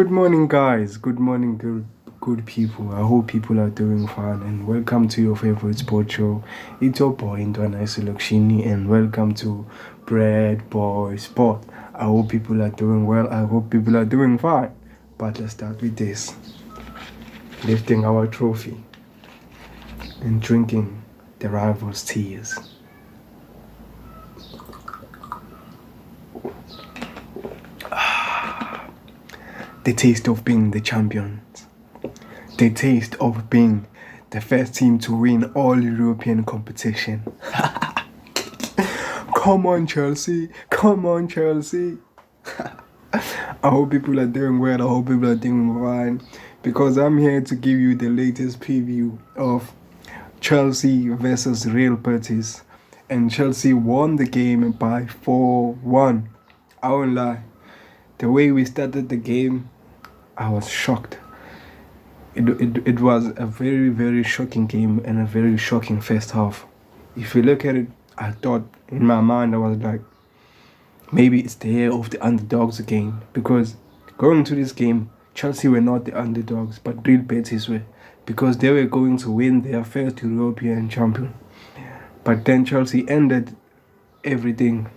Good morning, guys. Good morning, good people. I hope people are doing fine and welcome to your favorite sports show. It's your boy Ndwana Isolokshini and welcome to Bread Boy Sport. I hope people are doing well. I hope people are doing fine. But let's start with this: lifting our trophy and drinking the rivals' tears. The taste of being the champions. The taste of being the first team to win all European competition. Come on, Chelsea. Come on, Chelsea. I hope people are doing well. I hope people are doing fine. Because I'm here to give you the latest preview of Chelsea versus Real Betis. And Chelsea won the game by 4-1. I won't lie. The way we started the game, I was shocked. It was a very, very shocking game and a very shocking first half. If you look at it, I thought in my mind, I was like, maybe it's the year of the underdogs again. Because going to this game, Chelsea were not the underdogs, but Real Betis were. Because they were going to win their first European champion. But then Chelsea ended everything.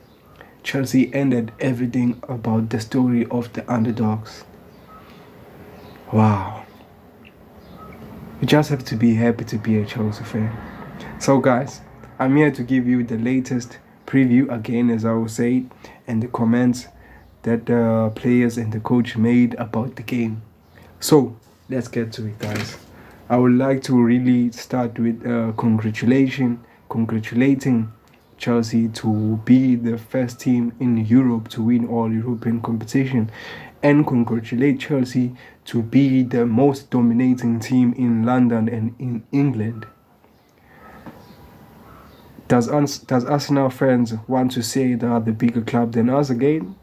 Chelsea ended everything about the story of the underdogs. Wow. You just have to be happy to be a Chelsea fan. So guys, I'm here to give you the latest preview again, as I will say, and the comments that the players and the coach made about the game. So let's get to it, guys. I would like to really start with congratulating Chelsea to be the first team in Europe to win all European competition, and congratulate Chelsea to be the most dominating team in London and in England. Does Arsenal fans want to say they are the bigger club than us again?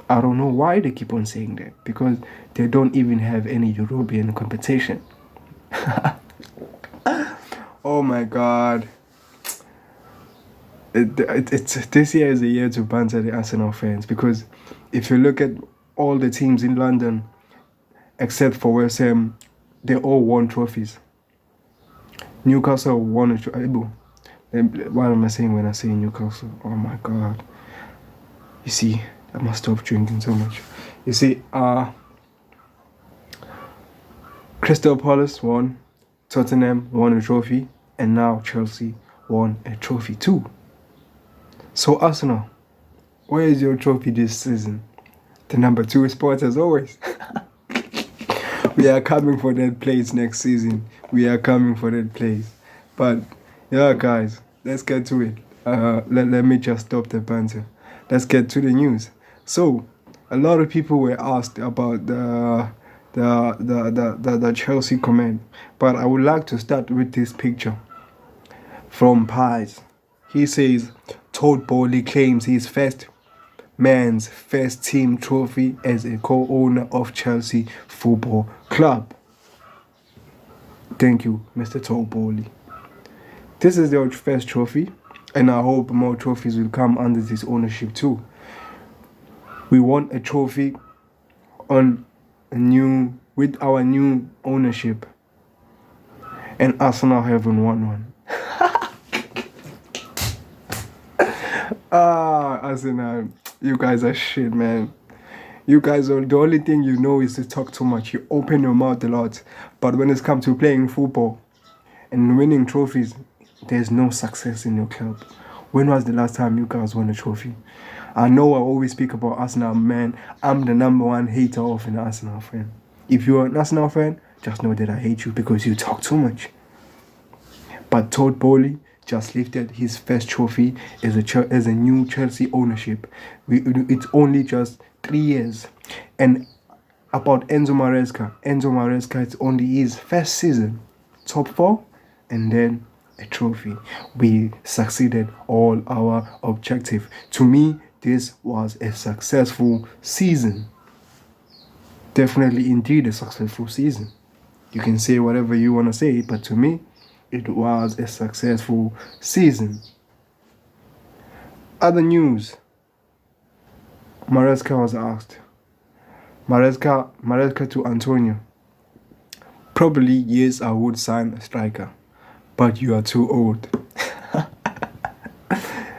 I don't know why they keep on saying that, because they don't even have any European competition. Oh my God. It's this year is a year to banter the Arsenal fans, because if you look at all the teams in London, except for West Ham, they all won trophies. Newcastle won a trophy. What am I saying when I say Newcastle? Oh my God. You see, I must stop drinking so much. You see, Crystal Palace won, Tottenham won a trophy, and now Chelsea won a trophy too. So Arsenal, where is your trophy this season? The number 2 spot as always. We are coming for that place next season. We are coming for that place. But yeah, guys, let's get to it. Let me just stop the banter. Let's get to the news. So, a lot of people were asked about the Chelsea comment, but I would like to start with this picture from Pies. He says, Todd Bowley claims his man's first team trophy as a co-owner of Chelsea Football Club. Thank you, Mr. Todd Bowley. This is their first trophy, and I hope more trophies will come under this ownership too. We won a trophy with our new ownership, and Arsenal haven't won one. Arsenal, you guys are shit, man. You guys are the only thing you know is to talk too much. You open your mouth a lot, but when it's come to playing football and winning trophies, there's no success in your club. When was the last time you guys won a trophy? I know I always speak about Arsenal, man. I'm the number 1 hater of an Arsenal fan. If you're an Arsenal fan, just know that I hate you because you talk too much. But Todd Bowley just lifted his first trophy as a new Chelsea ownership. It's only just 3 years. And about Enzo Maresca, it's only his first season. Top 4 and then a trophy. We succeeded all our objective. To me, this was a successful season. Definitely indeed a successful season. You can say whatever you want to say, but to me, it was a successful season. Other news. Maresca was asked, Maresca to Antonio. Probably, yes, I would sign a striker, but you are too old.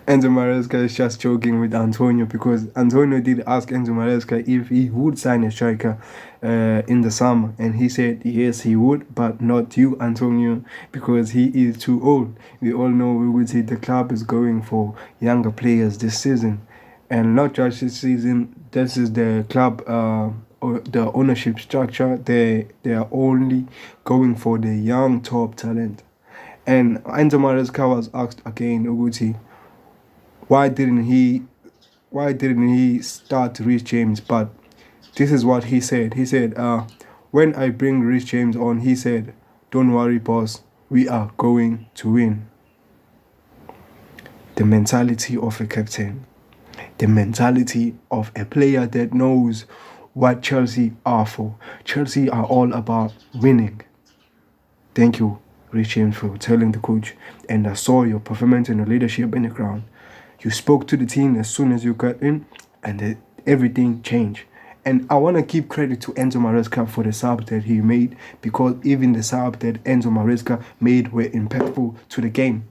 Enzo Maresca is just joking with Antonio because Antonio did ask Enzo Maresca if he would sign a striker in the summer, and he said yes, he would, but not you, Antonio, because he is too old. We all know we would say the club is going for younger players this season, and not just this season. This is the club. Or the ownership structure. They are only going for the young top talent. And Enzo Maresca was asked again, Uguti, why didn't he start Reece James? But this is what he said. He said, when I bring Reece James on, he said, don't worry, boss, we are going to win. The mentality of a captain, the mentality of a player that knows what Chelsea are for. Chelsea are all about winning. Thank you, Reece James, for telling the coach. And I saw your performance and your leadership in the ground. You spoke to the team as soon as you got in, and everything changed. And I want to give credit to Enzo Maresca for the subs that he made, because even the subs that Enzo Maresca made were impactful to the game.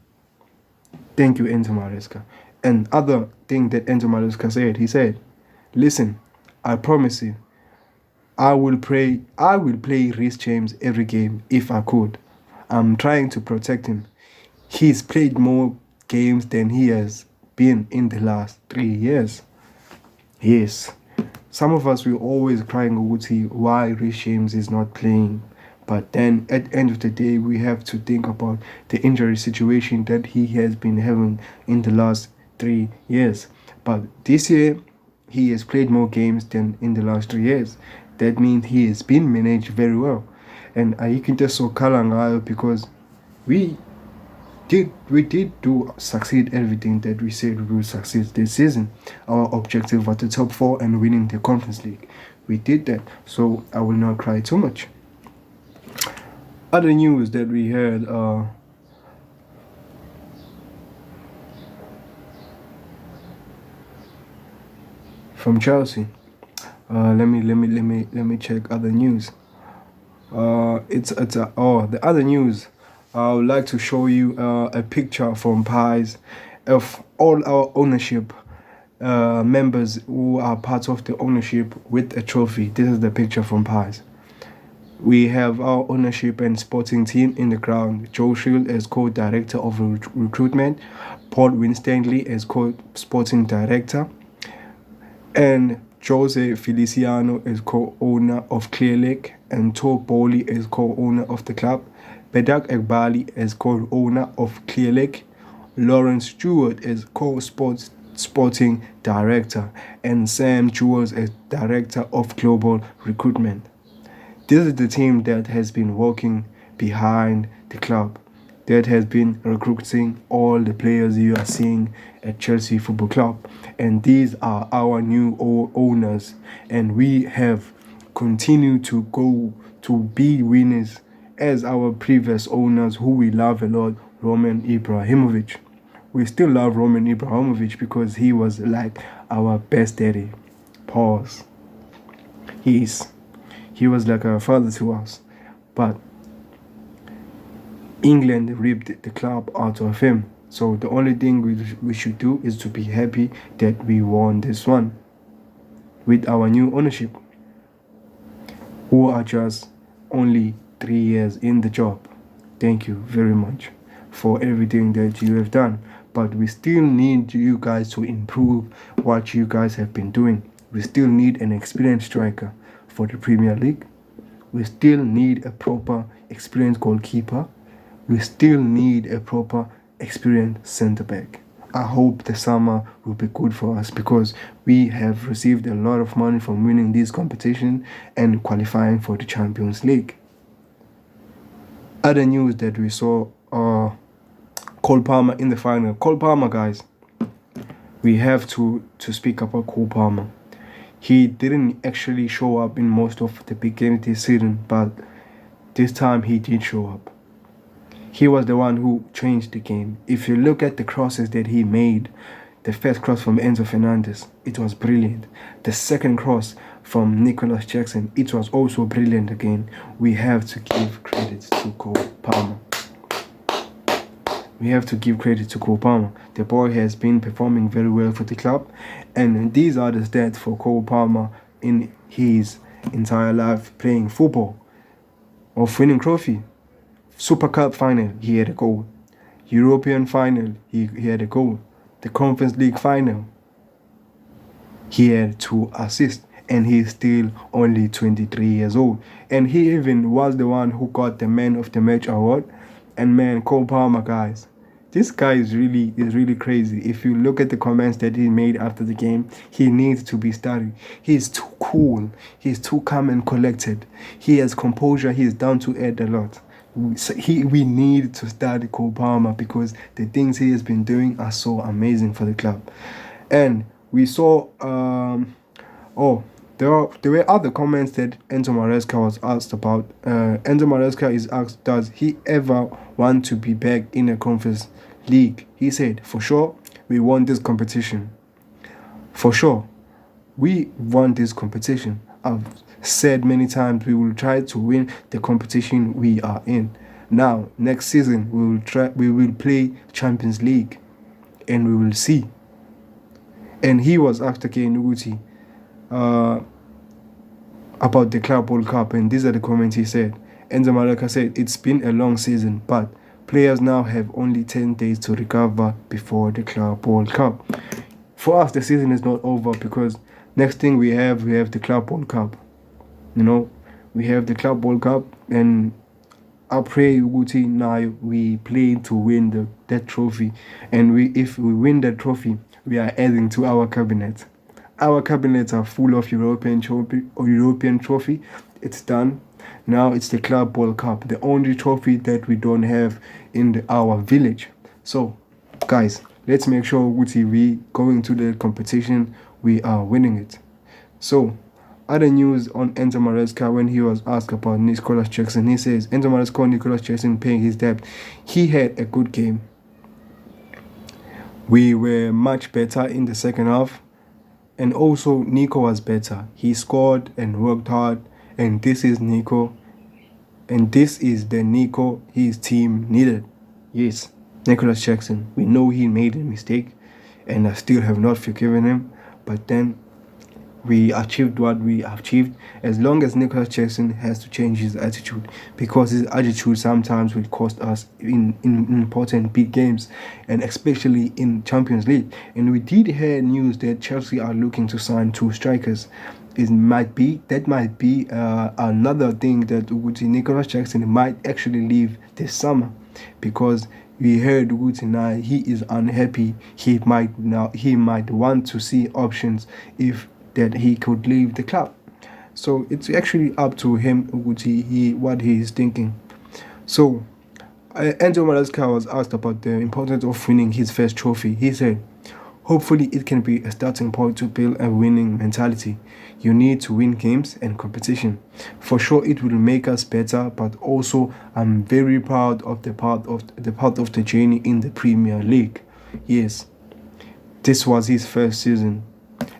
Thank you, Enzo Maresca. And other thing that Enzo Maresca said, he said, listen, I promise you, I will play Reece James every game if I could. I'm trying to protect him. He's played more games than he has been in the last 3 years. Yes. Some of us will always crying Uguti why Reece James is not playing. But then at the end of the day, we have to think about the injury situation that he has been having in the last 3 years. But this year, he has played more games than in the last 3 years. That means he has been managed very well. And Aikinta Sokalangayo, because we did succeed everything that we said we would succeed this season. Our objective was the top 4 and winning the Conference League. We did that, so I will not cry too much. Other news that we heard from Chelsea. Let me check other news. The other news. I would like to show you a picture from Pies of all our ownership members who are part of the ownership with a trophy. This is the picture from Pies. We have our ownership and sporting team in the ground. Joe Shield as co-director of recruitment, Paul Winstanley as co-sporting director, and Jose Feliciano as co-owner of Clear Lake, and To Bowley as co-owner of the club, Bedak Ekbali as co-owner of Clear Lake, Lawrence Stewart as co-sporting director, and Sam Jewels as director of global recruitment. This is the team that has been working behind the club, that has been recruiting all the players you are seeing at Chelsea Football Club. And these are our new owners. And we have continued to go to be winners as our previous owners, who we love a lot, Roman Ibrahimovic. We still love Roman Ibrahimovic because he was like our best daddy. Pause. He was like a father to us. But England ripped the club out of him. So the only thing we should do is to be happy that we won this one with our new ownership, who are just only 3 years in the job. Thank you very much for everything that you have done. But we still need you guys to improve what you guys have been doing. We still need an experienced striker for the Premier League. We still need a proper experienced goalkeeper. We still need a proper experienced centre-back. I hope the summer will be good for us because we have received a lot of money from winning this competition and qualifying for the Champions League. Other news that we saw are Cole Palmer in the final. Cole Palmer, guys, we have to speak about Cole Palmer. He didn't actually show up in most of the big games this season, but this time he did show up. He was the one who changed the game. If you look at the crosses that he made, the first cross from Enzo Fernandez, it was brilliant. The second cross from Nicholas Jackson. It was also brilliant again. We have to give credit to Cole Palmer. We have to give credit to Cole Palmer. The boy has been performing very well for the club, and these are the stats for Cole Palmer in his entire life playing football. Of winning trophy, Super Cup final, he had a goal. European final, he had a goal. The Conference League final, he had 2 assists, and he's still only 23 years old. And he even was the one who got the Man of the Match award. And man, Cole Palmer, guys, this guy is really crazy. If you look at the comments that he made after the game, he needs to be studied. He's too cool. He's too calm and collected. He has composure. He is down to earth a lot. We need to study Cole Palmer because the things he has been doing are so amazing for the club. And we saw, there were other comments that Enzo Maresca was asked about. Enzo Maresca is asked, does he ever want to be back in a Conference League? He said, for sure, we want this competition. For sure, we want this competition. I've said many times we will try to win the competition we are in. Now, next season, we will play Champions League, and we will see. And he was asked again, Uguti, about the Club World Cup, and these are the comments he said. Enzo Maresca said, it's been a long season, but players now have only 10 days to recover before the Club World Cup. For us, the season is not over because next thing we have the Club World Cup. We have the Club World Cup, and I pray Uguti now we play to win that trophy, and if we win that trophy, we are adding to our cabinet. Our cabinets are full of European trophy. It's done. Now it's the Club World Cup, the only trophy that we don't have in our village. So, guys, let's make sure we going to the competition, we are winning it. So, other news on Enzo Maresca when he was asked about Nicholas Jackson, he says Enzo Maresca and Nicholas Jackson paying his debt. He had a good game. We were much better in the second half. And also, Nico was better. He scored and worked hard. And this is Nico. And this is the Nico his team needed. Yes, Nicholas Jackson. We know he made a mistake. And I still have not forgiven him. But then, we achieved what we achieved. As long as Nicholas Jackson has to change his attitude. Because his attitude sometimes will cost us in important big games. And especially in Champions League. And we did hear news that Chelsea are looking to sign 2 strikers. That might be another thing that Nicholas Jackson might actually leave this summer. Because we heard now he is unhappy. He might want to see options if that he could leave the club. So it's actually up to him, what he is thinking. So Enzo Maresca was asked about the importance of winning his first trophy. He said, hopefully it can be a starting point to build a winning mentality. You need to win games and competition. For sure it will make us better, but also I'm very proud of the part of the journey in the Premier League. Yes, this was his first season.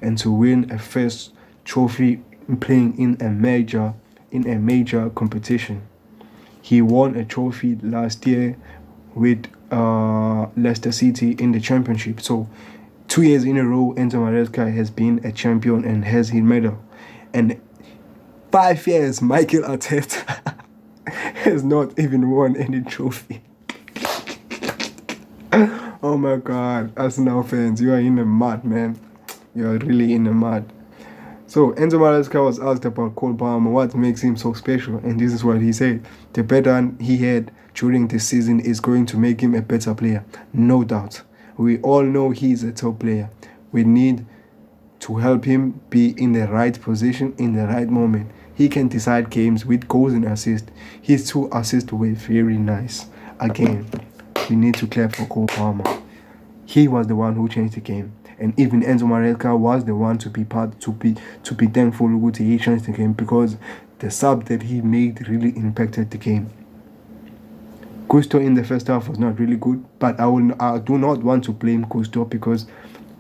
And to win a first trophy playing in a major competition. He won a trophy last year with Leicester City in the Championship. So 2 years in a row, Enzo Maresca has been a champion and has his medal. And 5 years, Mikel Arteta has not even won any trophy. Oh my God, Arsenal fans, you are in the mud, man. You are really in the mud. So Enzo Maresca was asked about Cole Palmer, what makes him so special, and this is what he said. The pattern he had during this season is going to make him a better player, no doubt. We all know he's a top player. We need to help him be in the right position in the right moment. He can decide games with goals and assists. His 2 assists were very nice. Again, we need to clap for Cole Palmer. He was the one who changed the game. And even Enzo Maresca was the one to be thankful that he changed the game, because the sub that he made really impacted the game. Gusto in the first half was not really good, but I do not want to blame Gusto because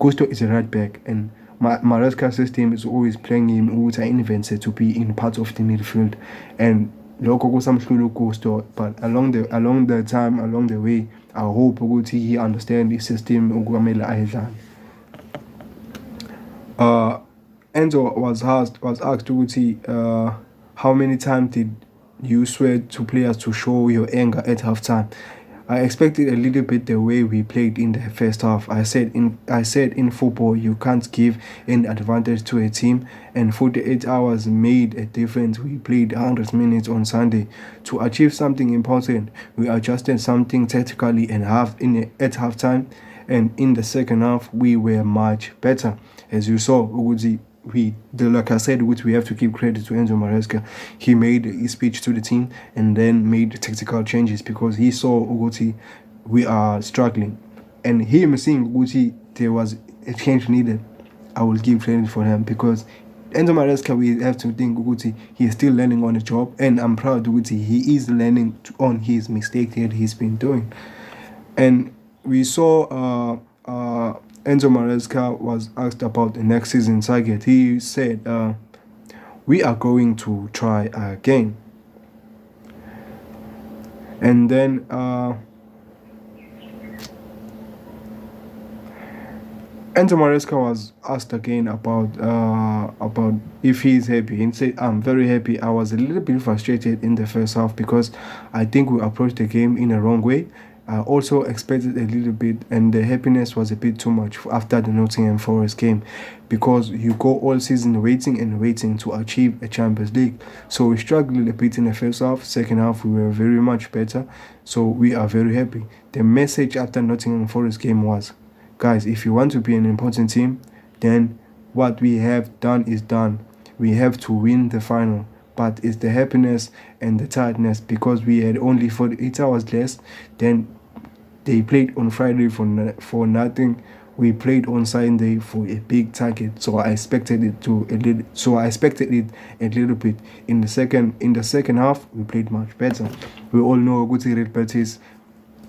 Gusto is a right back, and Maresca's system is always playing him ukuthi I-invente to be in part of the midfield, and lokho kusamhlula uGusto, but along the way I hope ukuthi he understand the system okumele ayidlale. Enzo was asked ukuthi how many times did you swear to players to show your anger at halftime? I expected a little bit the way we played in the first half. I said in football you can't give an advantage to a team, and 48 hours made a difference. We played 100 minutes on Sunday to achieve something important. We adjusted something tactically at halftime, and in the second half we were much better. As you saw, like I said, which we have to give credit to Enzo Maresca. He made his speech to the team and then made tactical changes because he saw Uguti, we are struggling, and him seeing Uguti there was a change needed. I will give credit for him because Enzo Maresca, we have to think Uguti, he is still learning on the job, and I'm proud Uguti, he is learning on his mistake that he's been doing. And we saw Enzo Maresca was asked about the next season target. He said, we are going to try again. And then Enzo Maresca was asked again about if he's happy. He said, I'm very happy. I was a little bit frustrated in the first half because I think we approached the game in a wrong way. I also expected a little bit, and the happiness was a bit too much after the Nottingham Forest game because you go all season waiting to achieve a Champions League. So we struggled a bit in the first half. Second half, we were very much better. So we are very happy. The message after Nottingham Forest game was, guys, if you want to be an important team, then what we have done is done. We have to win the final. But it's the happiness and the tiredness because we had only 48 hours less. Then they played on Friday for nothing. We played on Sunday for a big target. So I expected it a little bit. In the second half, we played much better. We all know Guti Red Betis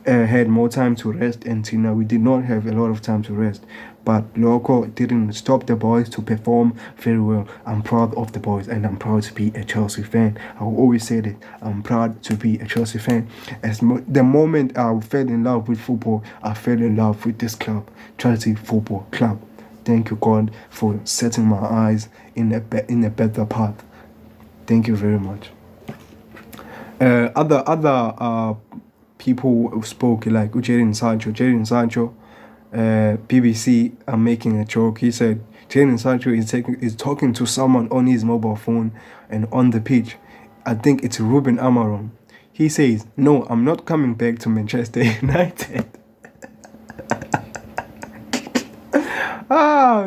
had more time to rest, and Tina, we did not have a lot of time to rest. But Loco didn't stop the boys to perform very well. I'm proud of the boys, and I'm proud to be a Chelsea fan. I will always say that I'm proud to be a Chelsea fan. The moment I fell in love with football, I fell in love with this club, Chelsea Football Club. Thank you, God, for setting my eyes in a better path. Thank you very much. Other people spoke like Jadon Sancho. BBC are making a joke. He said Jadon Sancho is talking to someone on his mobile phone and on the pitch. I think it's Ruben Amorim. He says, "No, I'm not coming back to Manchester United."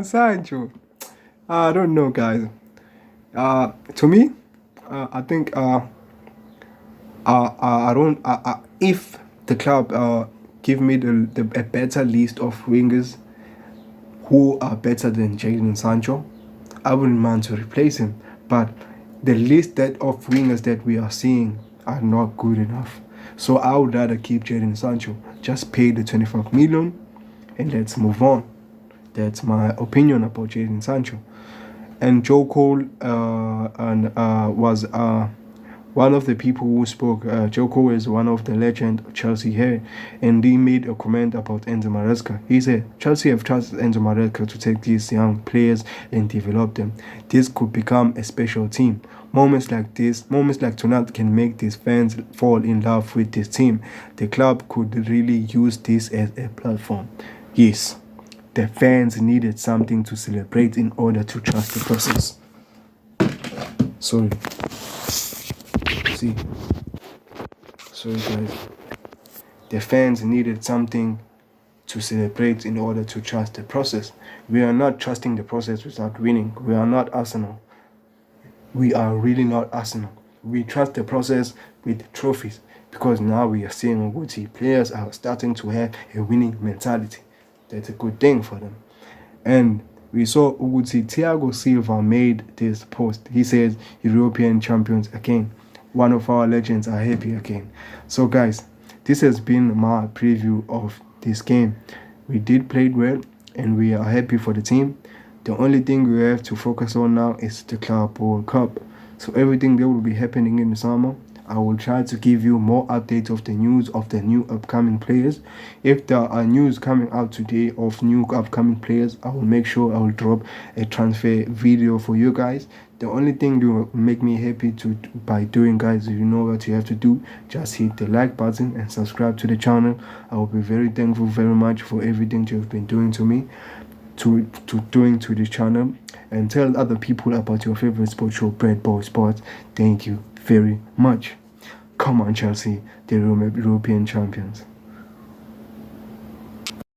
Sancho. I don't know, guys. To me, I think if the club give me a better list of wingers who are better than Jadon Sancho, I wouldn't mind to replace him. But the list of wingers that we are seeing are not good enough. So I would rather keep Jadon Sancho. Just pay the 25 million and let's move on. That's my opinion about Jadon Sancho. And Joe Cole was one of the people who spoke. Joe Cole is one of the legend of Chelsea here, and he made a comment about Enzo Maresca. He said, Chelsea have trusted Enzo Maresca to take these young players and develop them. This could become a special team. Moments like tonight can make these fans fall in love with this team. The club could really use this as a platform. Yes, the fans needed something to celebrate in order to trust the process. Sorry guys. The fans needed something to celebrate in order to trust the process. We are not trusting the process without winning. We are not Arsenal. We are really not Arsenal. We trust the process with trophies because now we are seeing Uguti players are starting to have a winning mentality. That's a good thing for them. And we saw Uguti Thiago Silva made this post. He says, European champions again. One of our legends are happy again. So guys, this has been my preview of this game. We did play well and we are happy for the team. The only thing we have to focus on now is the Club World Cup. So everything that will be happening in the summer, I will try to give you more updates of the news of the new upcoming players. If there are news coming out today of new upcoming players, I will make sure I will drop a transfer video for you guys. The only thing that will make me happy by doing, guys, you know what you have to do. Just hit the like button and subscribe to the channel. I will be very thankful very much for everything you've been doing to me, to doing to this channel, and tell other people about your favorite sports show, Bread Boy Sports. Thank you very much. Come on, Chelsea, the European champions.